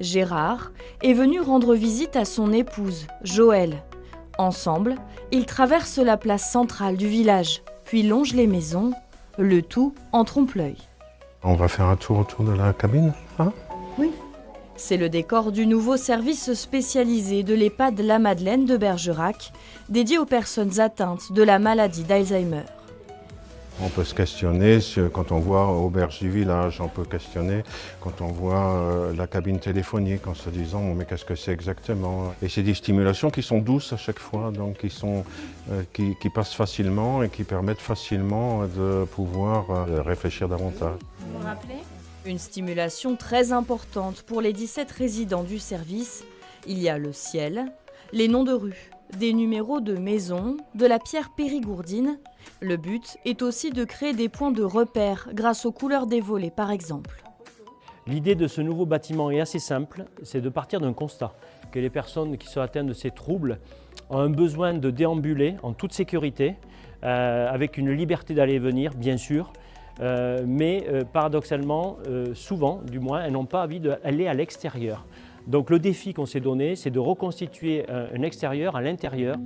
Gérard est venu rendre visite à son épouse, Joëlle. Ensemble, ils traversent la place centrale du village, puis longent les maisons, le tout en trompe-l'œil. On va faire un tour autour de la cabine, hein? Oui. C'est le décor du nouveau service spécialisé de l'EHPAD La Madeleine de Bergerac, dédié aux personnes atteintes de la maladie d'Alzheimer. On peut se questionner quand on voit auberge du village, on peut questionner quand on voit la cabine téléphonique en se disant mais qu'est-ce que c'est exactement? Et c'est des stimulations qui sont douces à chaque fois, donc qui passent facilement et qui permettent facilement de pouvoir réfléchir davantage. Vous vous rappelez ? Une stimulation très importante pour les 17 résidents du service. Il y a le ciel, les noms de rues, des numéros de maisons, de la pierre périgourdine. Le but est aussi de créer des points de repère grâce aux couleurs des volets par exemple. L'idée de ce nouveau bâtiment est assez simple, c'est de partir d'un constat, que les personnes qui sont atteintes de ces troubles ont un besoin de déambuler en toute sécurité, avec une liberté d'aller et venir bien sûr, mais paradoxalement, souvent du moins, elles n'ont pas envie d'aller à l'extérieur. Donc le défi qu'on s'est donné, c'est de reconstituer un extérieur à l'intérieur.